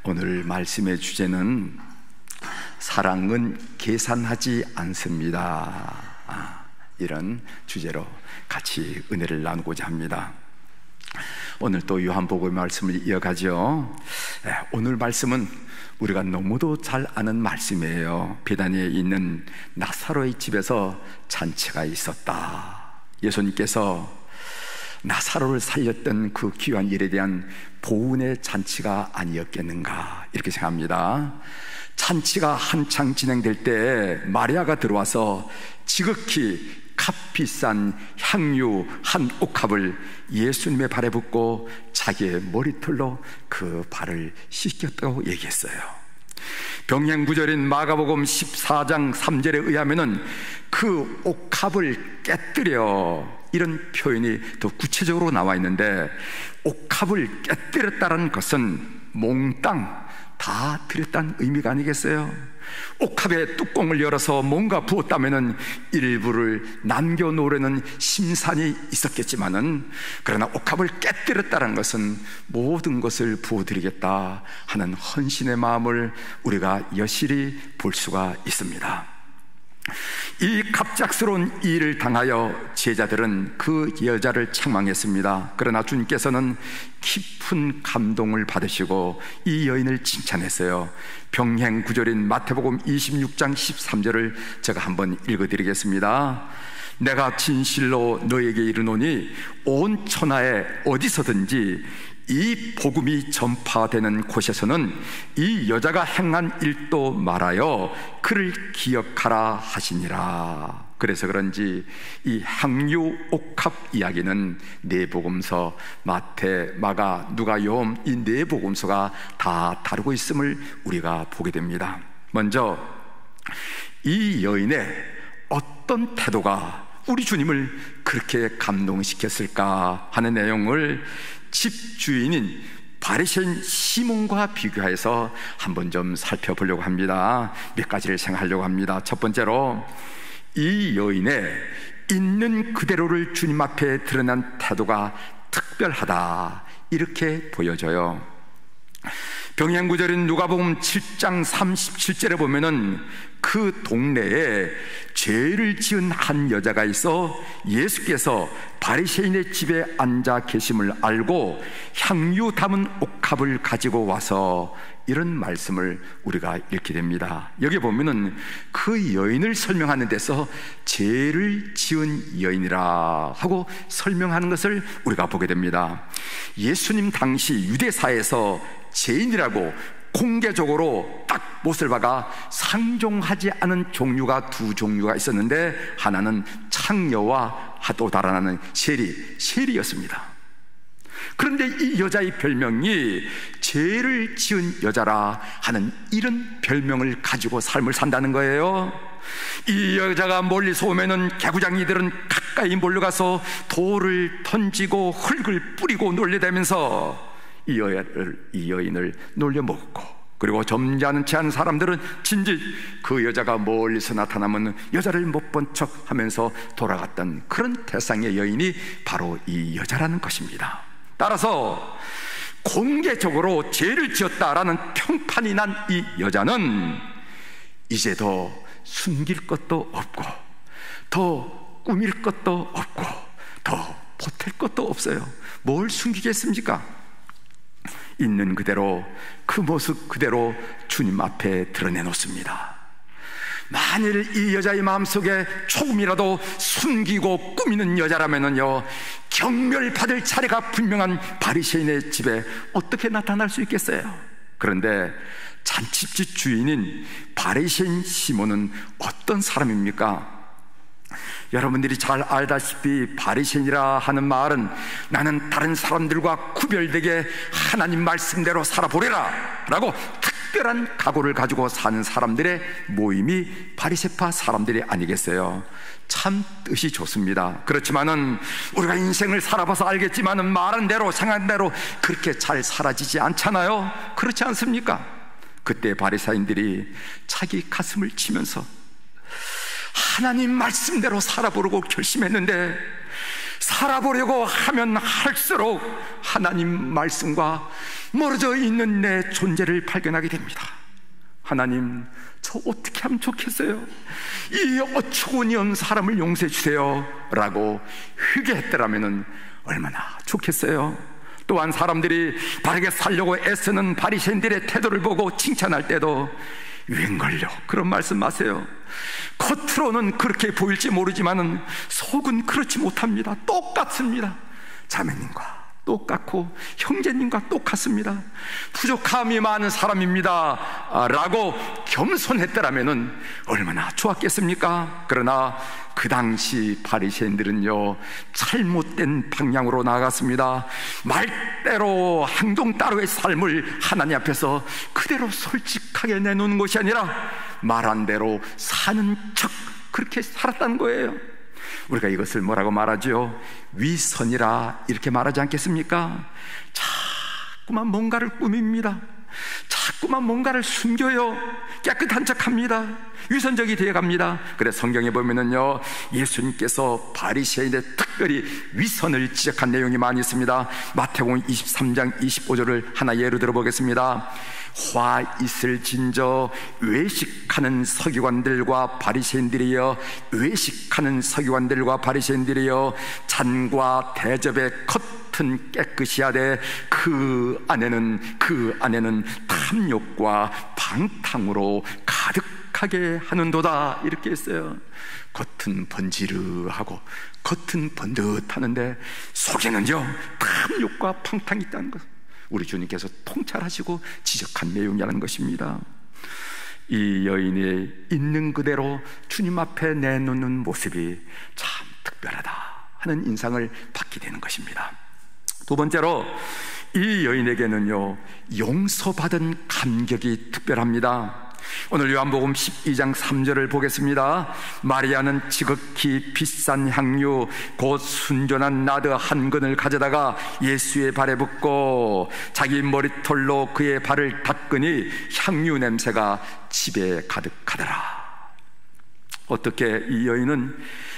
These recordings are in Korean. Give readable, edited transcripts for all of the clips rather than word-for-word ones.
오늘 말씀의 주제는 사랑은 계산하지 않습니다. 이런 주제로 같이 은혜를 나누고자 합니다. 오늘 또 요한복음의 말씀을 이어가죠. 오늘 말씀은 우리가 너무도 잘 아는 말씀이에요. 베다니에 있는 나사로의 집에서 잔치가 있었다. 예수님께서 나사로를 살렸던 그 귀한 일에 대한 보은의 잔치가 아니었겠는가, 이렇게 생각합니다. 잔치가 한창 진행될 때 마리아가 들어와서 지극히 값비싼 향유 한 옥합을 예수님의 발에 붓고 자기의 머리털로 그 발을 씻겼다고 얘기했어요. 병행구절인 마가복음 14장 3절에 의하면은 그 옥합을 깨뜨려, 이런 표현이 더 구체적으로 나와 있는데, 옥합을 깨뜨렸다는 것은 몽땅 다 드렸다는 의미가 아니겠어요? 옥합의 뚜껑을 열어서 뭔가 부었다면은 일부를 남겨놓으려는 심산이 있었겠지만은, 그러나 옥합을 깨뜨렸다는 것은 모든 것을 부어드리겠다 하는 헌신의 마음을 우리가 여실히 볼 수가 있습니다. 이 갑작스러운 일을 당하여 제자들은 그 여자를 책망했습니다. 그러나 주님께서는 깊은 감동을 받으시고 이 여인을 칭찬했어요. 병행구절인 마태복음 26장 13절을 제가 한번 읽어드리겠습니다. 내가 진실로 너에게 이르노니 온 천하에 어디서든지 이 복음이 전파되는 곳에서는 이 여자가 행한 일도 말하여 그를 기억하라 하시니라. 그래서 그런지 이 향유 옥합 이야기는 네 복음서, 마태, 마가, 누가, 요한, 이 네 복음서가 다 다루고 있음을 우리가 보게 됩니다. 먼저 이 여인의 어떤 태도가 우리 주님을 그렇게 감동시켰을까 하는 내용을 집주인인 바리새인 시몬과 비교해서 한번 좀 살펴보려고 합니다. 몇 가지를 생각하려고 합니다. 첫 번째로, 이 여인의 있는 그대로를 주님 앞에 드러난 태도가 특별하다, 이렇게 보여져요. 병행구절인 누가복음 7장 37절에 보면은 그 동네에 죄를 지은 한 여자가 있어 예수께서 바리새인의 집에 앉아 계심을 알고 향유 담은 옥합을 가지고 와서, 이런 말씀을 우리가 읽게 됩니다. 여기 보면은 그 여인을 설명하는 데서 죄를 지은 여인이라 하고 설명하는 것을 우리가 보게 됩니다. 예수님 당시 유대사에서 죄인이라고 공개적으로 딱 못을 박아 상종하지 않은 종류가 두 종류가 있었는데, 하나는 창녀와 또 다른 하나는 세리였습니다. 그런데 이 여자의 별명이 죄를 지은 여자라 하는 이런 별명을 가지고 삶을 산다는 거예요. 이 여자가 멀리서 오면은 개구장이들은 가까이 몰려가서 돌을 던지고 흙을 뿌리고 놀려대면서 이 여인을 놀려먹고, 그리고 점잖지 않은 사람들은 진즉 그 여자가 멀리서 나타나면 여자를 못 본 척 하면서 돌아갔던 그런 대상의 여인이 바로 이 여자라는 것입니다. 따라서 공개적으로 죄를 지었다라는 평판이 난 이 여자는 이제 더 숨길 것도 없고, 더 꾸밀 것도 없고, 더 보탤 것도 없어요. 뭘 숨기겠습니까? 있는 그대로, 그 모습 그대로 주님 앞에 드러내놓습니다. 만일 이 여자의 마음속에 조금이라도 숨기고 꾸미는 여자라면요, 경멸받을 차례가 분명한 바리새인의 집에 어떻게 나타날 수 있겠어요? 그런데 잔치집 주인인 바리새인 시몬은 어떤 사람입니까? 여러분들이 잘 알다시피 바리새인이라 하는 말은 나는 다른 사람들과 구별되게 하나님 말씀대로 살아보리라 라고 특별한 각오를 가지고 사는 사람들의 모임이 바리새파 사람들이 아니겠어요? 참 뜻이 좋습니다. 그렇지만은 우리가 인생을 살아봐서 알겠지만은 말한 대로 생각한 대로 그렇게 잘 사라지지 않잖아요. 그렇지 않습니까? 그때 바리새인들이 자기 가슴을 치면서 하나님 말씀대로 살아보려고 결심했는데, 살아보려고 하면 할수록 하나님 말씀과 멀어져 있는 내 존재를 발견하게 됩니다. 하나님, 저 어떻게 하면 좋겠어요? 이 어처구니없는 사람을 용서해 주세요 라고 회개했더라면 얼마나 좋겠어요. 또한 사람들이 바르게 살려고 애쓰는 바리새인들의 태도를 보고 칭찬할 때도 웬걸요, 그런 말씀 마세요. 겉으로는 그렇게 보일지 모르지만은 속은 그렇지 못합니다. 똑같습니다. 자매님과 똑같고 형제님과 똑같습니다. 부족함이 많은 사람입니다 라고 겸손했더라면 얼마나 좋았겠습니까? 그러나 그 당시 바리새인들은요, 잘못된 방향으로 나아갔습니다. 말대로 행동 따로의 삶을 하나님 앞에서 그대로 솔직하게 내놓는 것이 아니라 말한 대로 사는 척 그렇게 살았다는 거예요. 우리가 이것을 뭐라고 말하죠? 위선이라 이렇게 말하지 않겠습니까? 자꾸만 뭔가를 꾸밉니다. 자꾸만 뭔가를 숨겨요. 깨끗한 척합니다. 위선적이 되어갑니다. 그래서 성경에 보면은요, 예수님께서 바리새인의 특별히 위선을 지적한 내용이 많이 있습니다. 마태복음 23장 25절을 하나 예로 들어보겠습니다. 화 있을진저 외식하는 서기관들과 바리새인들이여, 외식하는 서기관들과 바리새인들이여, 잔과 대접의 겉은 깨끗이 하되 그 안에는 탐욕과 방탕으로 가득하게 하는도다, 이렇게 했어요. 겉은 번지르하고 겉은 번듯하는데 속에는요 탐욕과 방탕이 있다는 것, 우리 주님께서 통찰하시고 지적한 내용이라는 것입니다. 이 여인이 있는 그대로 주님 앞에 내놓는 모습이 참 특별하다 하는 인상을 받게 되는 것입니다. 두 번째로, 이 여인에게는요 용서받은 감격이 특별합니다. 오늘 요한복음 12장 3절을 보겠습니다. 마리아는 지극히 비싼 향유 곧 순전한 나드 한 근을 가져다가 예수의 발에 붓고 자기 머리털로 그의 발을 닦으니 향유 냄새가 집에 가득하더라. 어떻게 이 여인은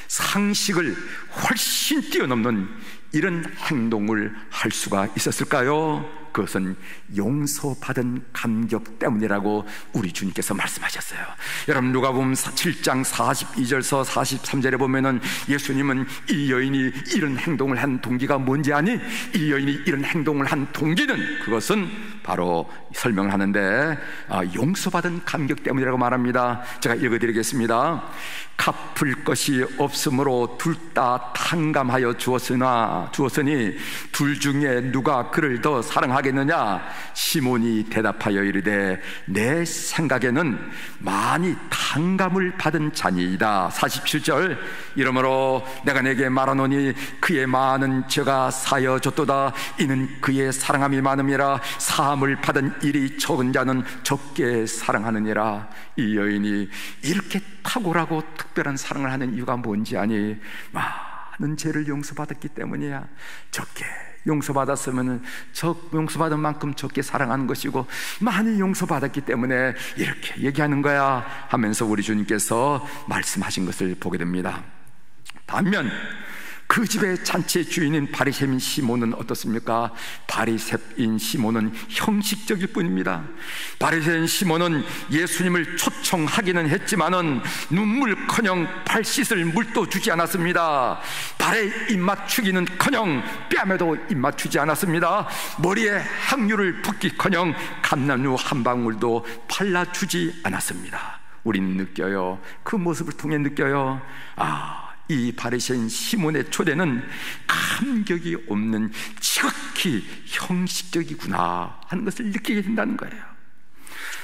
상식을 훨씬 뛰어넘는 이런 행동을 할 수가 있었을까요? 그것은 용서받은 감격 때문이라고 우리 주님께서 말씀하셨어요. 여러분, 누가복음 7장 42절서 43절에 보면은 예수님은 이 여인이 이런 행동을 한 동기가 뭔지 아니? 이 여인이 이런 행동을 한 동기는, 그것은 바로 설명을 하는데 용서받은 감격 때문이라고 말합니다. 제가 읽어드리겠습니다. 갚을 것이 없으므로 둘 다 탕감하여 주었으니 둘 중에 누가 그를 더 사랑하겠느냐? 시몬이 대답하여 이르되 내 생각에는 많이 탕감을 받은 자니이다. 47절, 이러므로 내가 내게 말하노니 그의 많은 죄가 사여졌도다. 이는 그의 사랑함이 많음이라. 사함을 받은 일이 적은 자는 적게 사랑하느니라. 이 여인이 이렇게 탁월하고 특별한 사랑을 하는 이유가 뭔지 아니? 많은 죄를 용서받았기 때문이야. 적게 용서받았으면 용서받은 만큼 적게 사랑하는 것이고, 많이 용서받았기 때문에 이렇게 얘기하는 거야 하면서 우리 주님께서 말씀하신 것을 보게 됩니다. 반면 그 집의 잔치의 주인인 바리새인 시몬은 어떻습니까? 바리새인 시몬은 형식적일 뿐입니다. 바리새인 시몬은 예수님을 초청하기는 했지만은 눈물커녕 발 씻을 물도 주지 않았습니다. 발에 입맞추기는커녕 뺨에도 입맞추지 않았습니다. 머리에 향유를 붓기커녕 감람유 한 방울도 발라주지 않았습니다. 우린 느껴요. 그 모습을 통해 느껴요. 이 바리새인 시몬의 초대는 감격이 없는 지극히 형식적이구나 하는 것을 느끼게 된다는 거예요.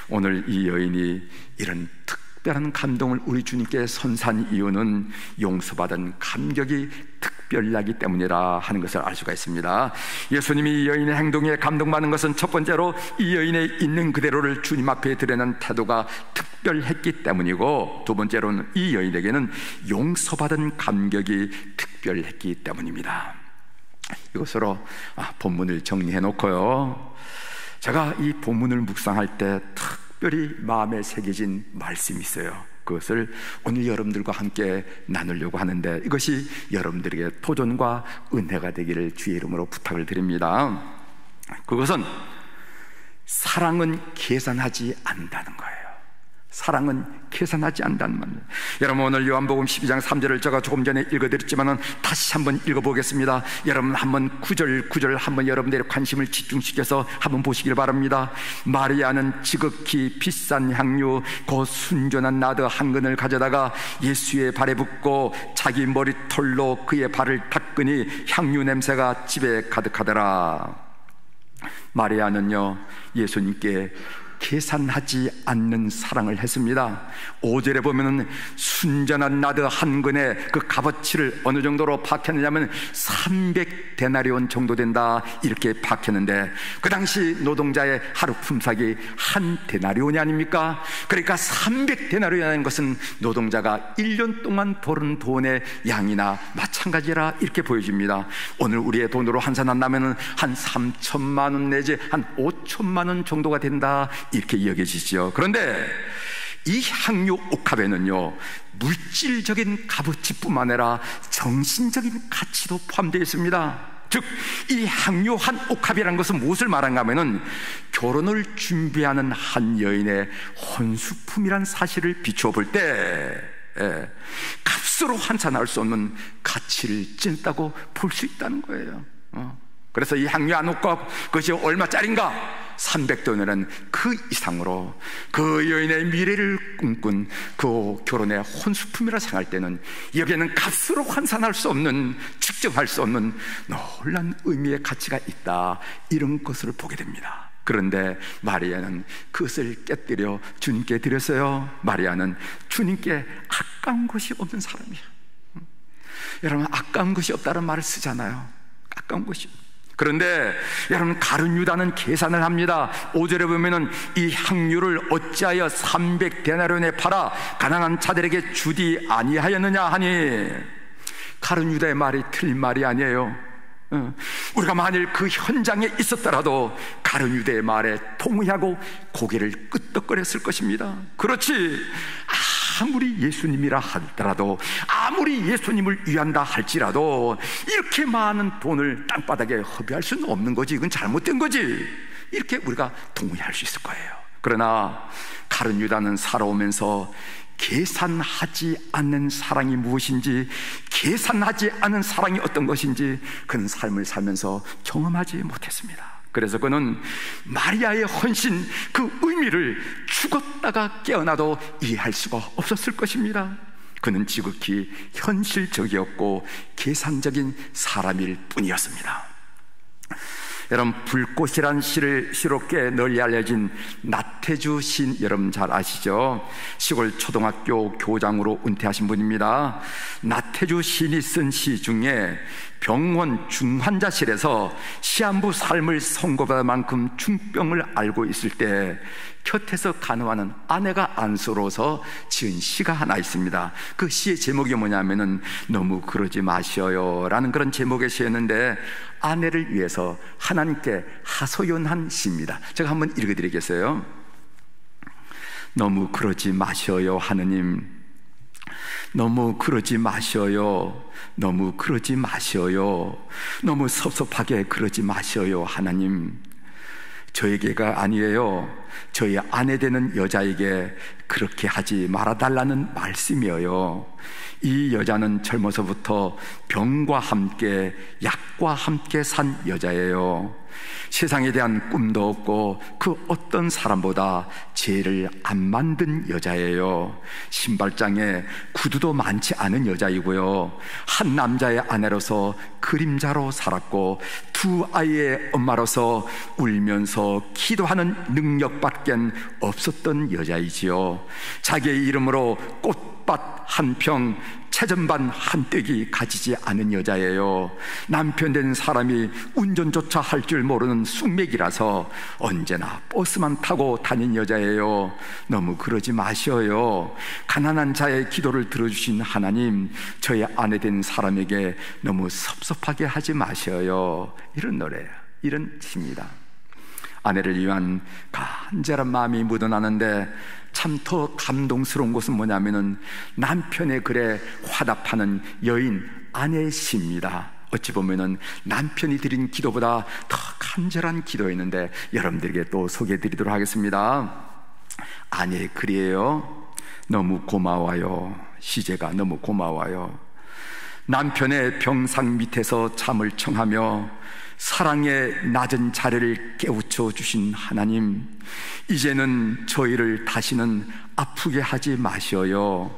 오늘 이 여인이 이런 특별한 감동을 우리 주님께 선사한 이유는 용서받은 감격이 특별하기 때문이라 하는 것을 알 수가 있습니다. 예수님이 이 여인의 행동에 감동받는 것은 첫 번째로 이 여인의 있는 그대로를 주님 앞에 드러낸 태도가 특별했기 때문이고, 두 번째로는 이 여인에게는 용서받은 감격이 특별했기 때문입니다. 이것으로 본문을 정리해 놓고요, 제가 이 본문을 묵상할 때 특별히 마음에 새겨진 말씀이 있어요. 그것을 오늘 여러분들과 함께 나누려고 하는데, 이것이 여러분들에게 도전과 은혜가 되기를 주의 이름으로 부탁을 드립니다. 그것은 사랑은 계산하지 않는다는 거예요. 사랑은 계산하지 않는다는 말이에요. 여러분, 오늘 요한복음 12장 3절을 제가 조금 전에 읽어드렸지만 다시 한번 읽어보겠습니다. 여러분 한번 구절 한번 여러분들의 관심을 집중시켜서 한번 보시길 바랍니다. 마리아는 지극히 비싼 향유 곧 순전한 나드 한 근을 가져다가 예수의 발에 붓고 자기 머리털로 그의 발을 닦으니 향유 냄새가 집에 가득하더라. 마리아는요, 예수님께 계산하지 않는 사랑을 했습니다. 5절에 보면은 순전한 나드 한 근에 그 값어치를 어느 정도로 박혔느냐면 300데나리온 정도 된다, 이렇게 박혔는데 그 당시 노동자의 하루 품삯이 한 데나리온이 아닙니까? 그러니까 300데나리온이라는 것은 노동자가 1년 동안 벌은 돈의 양이나 마찬가지라 이렇게 보여집니다. 오늘 우리의 돈으로 환산한다면 한 3천만 원 내지 한 5천만 원 정도가 된다, 이렇게 여겨지죠. 그런데 이 향유 옥합에는요, 물질적인 값어치뿐만 아니라 정신적인 가치도 포함되어 있습니다. 즉, 이 향유 한 옥합이라는 것은 무엇을 말하는가 하면은 결혼을 준비하는 한 여인의 혼수품이란 사실을 비추어 볼 때 값으로 환산할 수 없는 가치를 지녔다고 볼 수 있다는 거예요. 그래서 이 향유 한 옥합, 그것이 얼마짜린가? 300돈이라는 그 이상으로 그 여인의 미래를 꿈꾼 그 결혼의 혼수품이라 생각할 때는 여기에는 값으로 환산할 수 없는, 측정할 수 없는 놀라운 의미의 가치가 있다, 이런 것을 보게 됩니다. 그런데 마리아는 그것을 깨뜨려 주님께 드렸어요. 마리아는 주님께 아까운 것이 없는 사람이에요. 여러분, 아까운 것이 없다는 말을 쓰잖아요. 아까운 것이. 그런데 여러분, 가룟 유다는 계산을 합니다. 5절에 보면은 이 향유를 어찌하여 300데나리온에 팔아 가난한 자들에게 주디 아니하였느냐 하니, 가룟 유다의 말이 틀린 말이 아니에요. 우리가 만일 그 현장에 있었더라도 가룟 유다의 말에 동의하고 고개를 끄덕거렸을 것입니다. 그렇지, 아무리 예수님이라 하더라도, 아무리 예수님을 위한다 할지라도 이렇게 많은 돈을 땅바닥에 허비할 수는 없는 거지, 이건 잘못된 거지, 이렇게 우리가 동의할 수 있을 거예요. 그러나 가룟 유다는 살아오면서 계산하지 않는 사랑이 무엇인지, 계산하지 않은 사랑이 어떤 것인지 그는 삶을 살면서 경험하지 못했습니다. 그래서 그는 마리아의 헌신, 그 의미를 죽었다가 깨어나도 이해할 수가 없었을 것입니다. 그는 지극히 현실적이었고 계산적인 사람일 뿐이었습니다. 여러분, 불꽃이란 시로 꽤 널리 알려진 나태주 시인, 여러분 잘 아시죠? 시골 초등학교 교장으로 은퇴하신 분입니다. 나태주 시인이 쓴 시 중에 병원 중환자실에서 시한부 삶을 선고받을 만큼 중병을 앓고 있을 때 곁에서 간호하는 아내가 안쓰러워서 지은 시가 하나 있습니다. 그 시의 제목이 뭐냐면은 너무 그러지 마셔요 라는 그런 제목의 시였는데, 아내를 위해서 하나님께 하소연한 시입니다. 제가 한번 읽어드리겠어요. 너무 그러지 마셔요 하느님, 너무 그러지 마셔요, 너무 그러지 마셔요, 너무 섭섭하게 그러지 마셔요 하나님. 저에게가 아니에요, 저희 아내 되는 여자에게 그렇게 하지 말아달라는 말씀이에요. 이 여자는 젊어서부터 병과 함께 약과 함께 산 여자예요. 세상에 대한 꿈도 없고 그 어떤 사람보다 죄를 안 만든 여자예요. 신발장에 구두도 많지 않은 여자이고요, 한 남자의 아내로서 그림자로 살았고 두 아이의 엄마로서 울면서 기도하는 능력밖에 없었던 여자이지요. 자기의 이름으로 꽃밭 한 평, 채전반 한 떼기 가지지 않은 여자예요. 남편 된 사람이 운전조차 할 줄 모르는 숙맥이라서 언제나 버스만 타고 다닌 여자예요. 너무 그러지 마셔요. 가난한 자의 기도를 들어주신 하나님, 저의 아내 된 사람에게 너무 섭섭하게 하지 마셔요. 이런 노래예요. 이런 시입니다. 아내를 위한 간절한 마음이 묻어나는데 참 더 감동스러운 것은 뭐냐면은 남편의 글에 화답하는 여인 아내의 시입니다. 어찌 보면은 남편이 드린 기도보다 더 간절한 기도였는데 여러분들에게 또 소개해드리도록 하겠습니다. 아내의 글이에요. 너무 고마워요. 시제가 너무 고마워요. 남편의 병상 밑에서 잠을 청하며 사랑의 낮은 자리를 깨우쳐 주신 하나님, 이제는 저희를 다시는 아프게 하지 마셔요.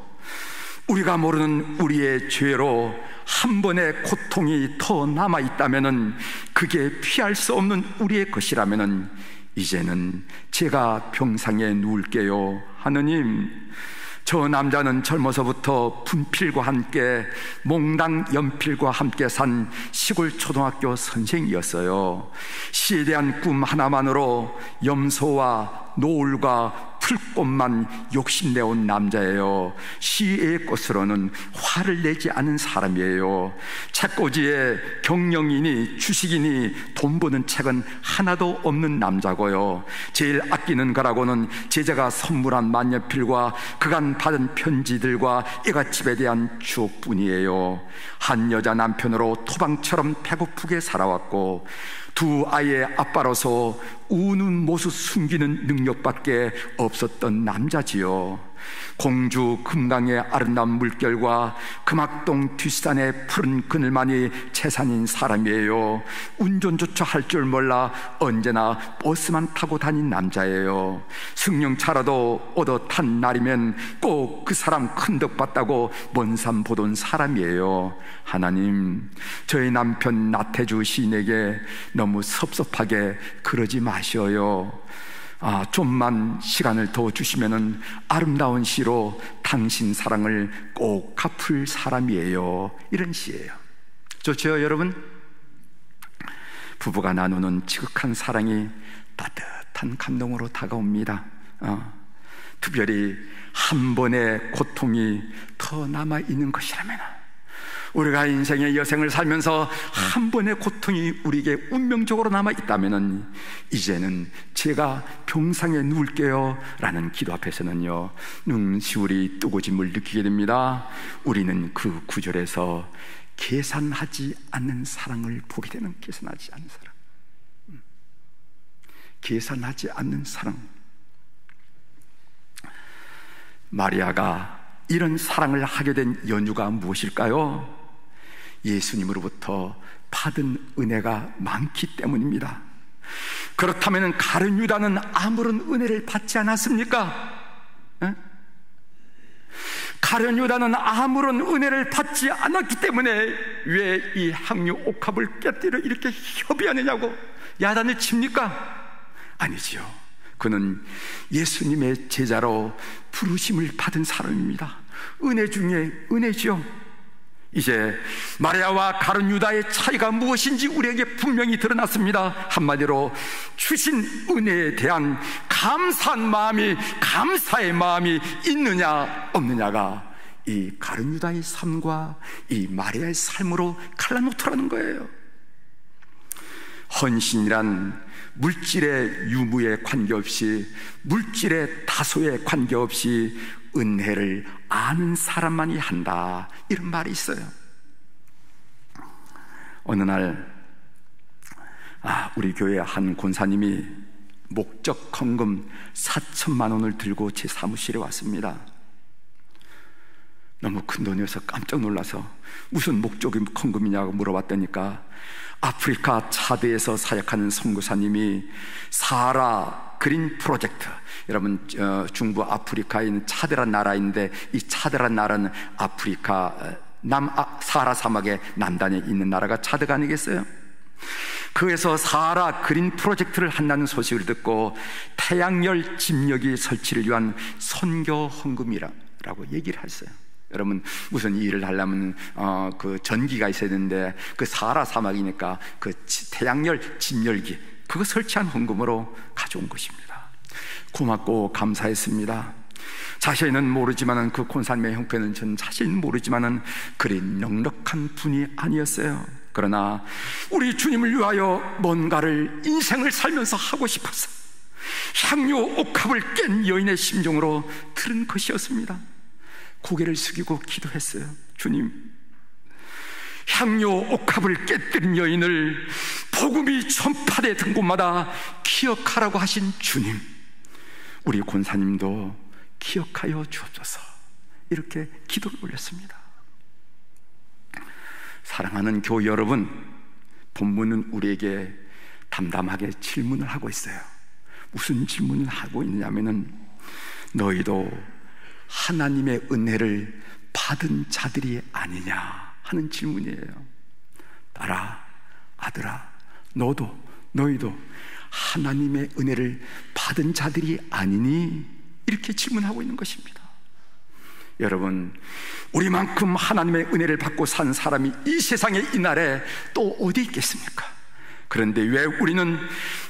우리가 모르는 우리의 죄로 한 번의 고통이 더 남아있다면, 그게 피할 수 없는 우리의 것이라면 이제는 제가 병상에 누울게요. 하느님, 저 남자는 젊어서부터 분필과 함께 몽당 연필과 함께 산 시골 초등학교 선생이었어요. 시에 대한 꿈 하나만으로 염소와 노을과 풀꽃만 욕심내온 남자예요. 시의 것으로는 화를 내지 않은 사람이에요. 책꽂이에 경영이니 주식이니 돈 버는 책은 하나도 없는 남자고요. 제일 아끼는 거라고는 제자가 선물한 만년필과 그간 받은 편지들과 애갓집에 대한 추억뿐이에요. 한 여자 남편으로 토방처럼 배고프게 살아왔고, 두 아이의 아빠로서 우는 모습 숨기는 능력밖에 없었던 남자지요. 공주 금강의 아름다운 물결과 금악동 뒷산의 푸른 그늘만이 재산인 사람이에요. 운전조차 할 줄 몰라 언제나 버스만 타고 다닌 남자예요. 승용차라도 얻어 탄 날이면 꼭 그 사람 큰 덕 봤다고 먼 산 보던 사람이에요. 하나님, 저희 남편 나태주 시인에게 너무 섭섭하게 그러지 마셔요. 좀만 시간을 더 주시면은 아름다운 시로 당신 사랑을 꼭 갚을 사람이에요. 이런 시예요. 좋죠, 여러분? 부부가 나누는 지극한 사랑이 따뜻한 감동으로 다가옵니다. 특별히 한 번의 고통이 더 남아있는 것이라면, 우리가 인생의 여생을 살면서 한 번의 고통이 우리에게 운명적으로 남아있다면, 이제는 제가 병상에 누울게요 라는 기도 앞에서는요, 눈시울이 뜨거짐을 느끼게 됩니다. 우리는 그 구절에서 계산하지 않는 사랑을 보게 되는, 계산하지 않는 사랑, 계산하지 않는 사랑. 마리아가 이런 사랑을 하게 된 연유가 무엇일까요? 예수님으로부터 받은 은혜가 많기 때문입니다. 그렇다면 가룟 유다는 아무런 은혜를 받지 않았습니까? 가룟 유다는 아무런 은혜를 받지 않았기 때문에 왜 이 향유 옥합을 깨뜨려 이렇게 협의하느냐고 야단을 칩니까? 아니지요. 그는 예수님의 제자로 부르심을 받은 사람입니다. 은혜 중에 은혜죠. 이제 마리아와 가룟 유다의 차이가 무엇인지 우리에게 분명히 드러났습니다. 한마디로 주신 은혜에 대한 감사한 마음이, 감사의 마음이 있느냐 없느냐가 이 가룟 유다의 삶과 이 마리아의 삶으로 갈라놓더라는 거예요. 헌신이란 물질의 유무에 관계없이, 물질의 다소에 관계없이 은혜를 아는 사람만이 한다, 이런 말이 있어요. 어느 날 우리 교회 한 권사님이 목적 헌금 4천만 원을 들고 제 사무실에 왔습니다. 너무 큰 돈이어서 깜짝 놀라서 무슨 목적이 헌금이냐고 물어봤다니까, 아프리카 차드에서 사역하는 선교사님이 사하라 그린 프로젝트, 여러분 중부 아프리카에 있는 차드란 나라인데, 이 차드란 나라는 아프리카 사하라 사막의 남단에 있는 나라가 차드가 아니겠어요? 그에서 사하라 그린 프로젝트를 한다는 소식을 듣고 태양열 집력이 설치를 위한 선교 헌금이라고 얘기를 했어요. 여러분, 무슨 일을 하려면 그 전기가 있어야 되는데, 그 사하라 사막이니까 그 태양열 집열기, 그거 설치한 헌금으로 가져온 것입니다. 고맙고 감사했습니다. 자세히는 모르지만은, 그 콘산의 형편은 전 자세히는 모르지만은 그리 넉넉한 분이 아니었어요. 그러나 우리 주님을 위하여 뭔가를 인생을 살면서 하고 싶어서 향유 옥합을 깬 여인의 심정으로 들은 것이었습니다. 고개를 숙이고 기도했어요. 주님, 향료 옥합을 깨뜨린 여인을 복음이 전파되던 곳마다 기억하라고 하신 주님, 우리 권사님도 기억하여 주옵소서. 이렇게 기도를 올렸습니다. 사랑하는 교회 여러분, 본문은 우리에게 담담하게 질문을 하고 있어요. 무슨 질문을 하고 있느냐면은, 너희도 하나님의 은혜를 받은 자들이 아니냐 하는 질문이에요. 딸아, 아들아, 너희도 하나님의 은혜를 받은 자들이 아니니? 이렇게 질문하고 있는 것입니다. 여러분, 우리만큼 하나님의 은혜를 받고 산 사람이 이 세상에 이날에 또 어디 있겠습니까? 그런데 왜 우리는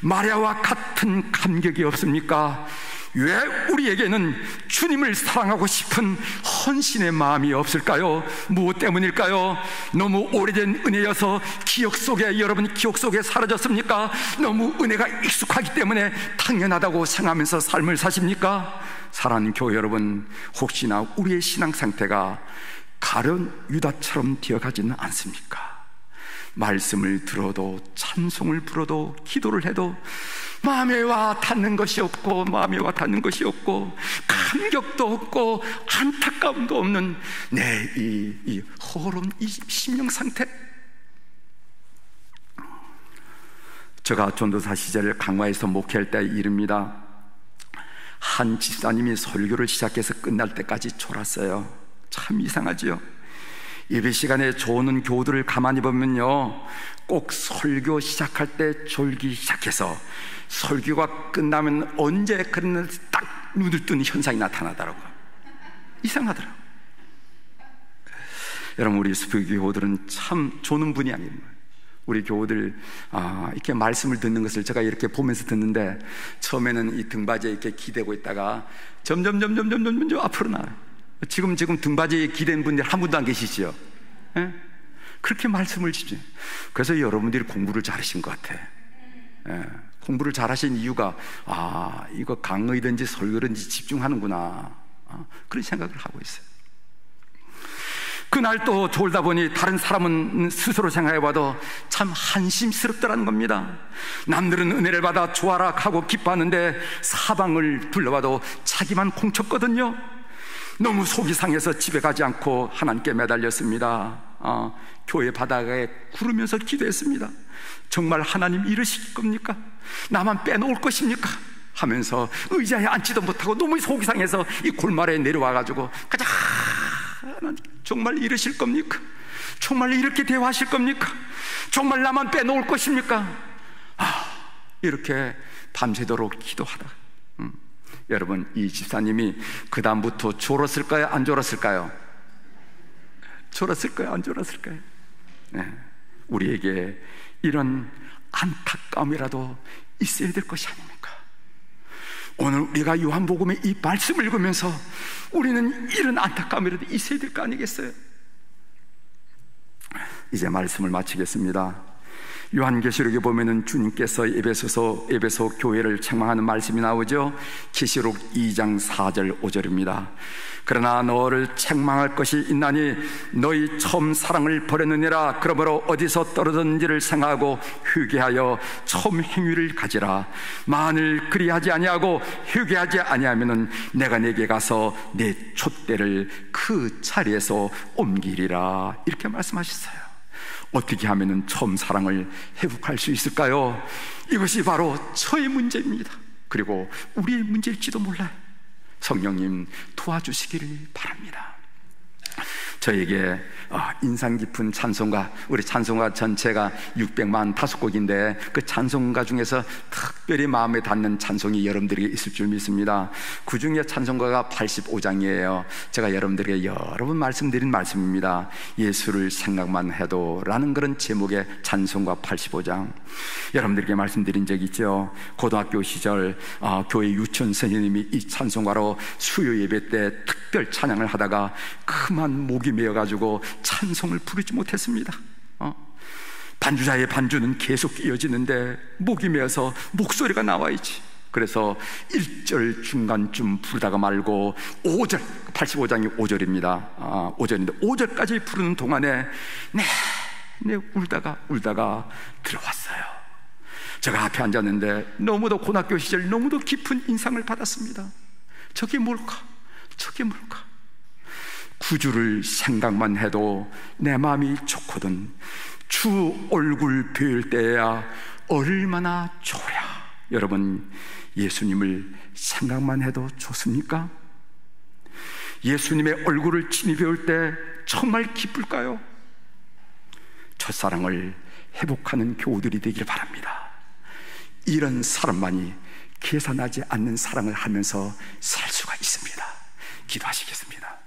마리아와 같은 감격이 없습니까? 왜 우리에게는 주님을 사랑하고 싶은 헌신의 마음이 없을까요? 무엇 때문일까요? 너무 오래된 은혜여서 여러분 기억 속에 사라졌습니까? 너무 은혜가 익숙하기 때문에 당연하다고 생각하면서 삶을 사십니까? 사랑하는 교회 여러분, 혹시나 우리의 신앙 상태가 가룟 유다처럼 되어가지는 않습니까? 말씀을 들어도, 찬송을 불어도, 기도를 해도 마음에 와 닿는 것이 없고, 감격도 없고, 안타까움도 없는 내 이 허로운 이 심령 상태. 제가 전도사 시절 강화에서 목회할 때 일입니다. 한 집사님이 설교를 시작해서 끝날 때까지 졸았어요. 참 이상하지요. 예배 시간에 조는 교우들을 가만히 보면요, 꼭 설교 시작할 때 졸기 시작해서 설교가 끝나면 언제 그랬는지 딱 눈을 뜨는 현상이 나타나더라고요. 이상하더라고요. 여러분, 우리 수표 교우들은 참 조는 분이 아닙니다. 우리 교우들 이렇게 말씀을 듣는 것을 제가 이렇게 보면서 듣는데, 처음에는 이 등받이에 이렇게 기대고 있다가 점점 앞으로 나와요. 지금 등받이에 기댄 분들 한 분도 안 계시죠? 예? 그렇게 말씀을 주죠. 그래서 여러분들이 공부를 잘하신 것 같아. 예. 공부를 잘하신 이유가, 이거 강의든지 설교든지 집중하는구나, 그런 생각을 하고 있어요. 그날 또 졸다 보니 다른 사람은 스스로 생각해봐도 참 한심스럽더라는 겁니다. 남들은 은혜를 받아 좋아라 하고 기뻐하는데 사방을 둘러봐도 자기만 공쳤거든요. 너무 속이 상해서 집에 가지 않고 하나님께 매달렸습니다. 교회 바닥에 구르면서 기도했습니다. 정말 하나님 이러실 겁니까? 나만 빼놓을 것입니까? 하면서 의자에 앉지도 못하고 너무 속이 상해서 이 골말에 내려와가지고 가자, 하나님 정말 이러실 겁니까? 정말 이렇게 대화하실 겁니까? 정말 나만 빼놓을 것입니까? 이렇게 밤새도록 기도하다. 여러분, 이 집사님이 그 다음부터 졸았을까요? 안 졸았을까요? 졸았을까요? 안 졸았을까요? 네. 우리에게 이런 안타까움이라도 있어야 될 것이 아닙니까? 오늘 우리가 요한복음의 이 말씀을 읽으면서 우리는 이런 안타까움이라도 있어야 될 거 아니겠어요? 이제 말씀을 마치겠습니다. 요한계시록에 보면은 주님께서 에베소 교회를 책망하는 말씀이 나오죠. 계시록 2장 4절 5절입니다. 그러나 너를 책망할 것이 있나니 너희 처음 사랑을 버렸느니라. 그러므로 어디서 떨어졌는지를 생각하고 회개하여 처음 행위를 가지라. 만일 그리하지 아니하고 회개하지 아니하면은 내가 네게 가서 내 촛대를 그 자리에서 옮기리라. 이렇게 말씀하셨어요. 어떻게 하면 처음 사랑을 회복할 수 있을까요? 이것이 바로 저의 문제입니다. 그리고 우리의 문제일지도 몰라요. 성령님 도와주시기를 바랍니다. 저에게 인상 깊은 찬송가, 우리 찬송가 전체가 600만 5곡인데 그 찬송가 중에서 특별히 마음에 닿는 찬송이 여러분들에게 있을 줄 믿습니다. 그 중에 찬송가가 85장이에요. 제가 여러분들에게 여러 번 말씀드린 말씀입니다. 예수를 생각만 해도 라는 그런 제목의 찬송가 85장. 여러분들에게 말씀드린 적 있죠. 고등학교 시절 교회 유치원 선생님이 이 찬송가로 수요 예배 때 특별 찬양을 하다가 그만 목이 메어가지고 찬송을 부르지 못했습니다. 반주자의 반주는 계속 이어지는데 목이 메어서 목소리가 나와야지. 그래서 1절 중간쯤 부르다가 말고 5절, 85장이 5절입니다. 5절인데 5절까지 부르는 동안에 내내 울다가 들어왔어요. 제가 앞에 앉았는데 너무도 고등학교 시절 너무도 깊은 인상을 받았습니다. 저게 뭘까? 구주를 생각만 해도 내 마음이 좋거든 주 얼굴 뵐 때야 얼마나 좋으랴. 여러분, 예수님을 생각만 해도 좋습니까? 예수님의 얼굴을 친히 배울 때 정말 기쁠까요? 첫사랑을 회복하는 교우들이 되길 바랍니다. 이런 사람만이 계산하지 않는 사랑을 하면서 살 수가 있습니다. 기도하시겠습니다.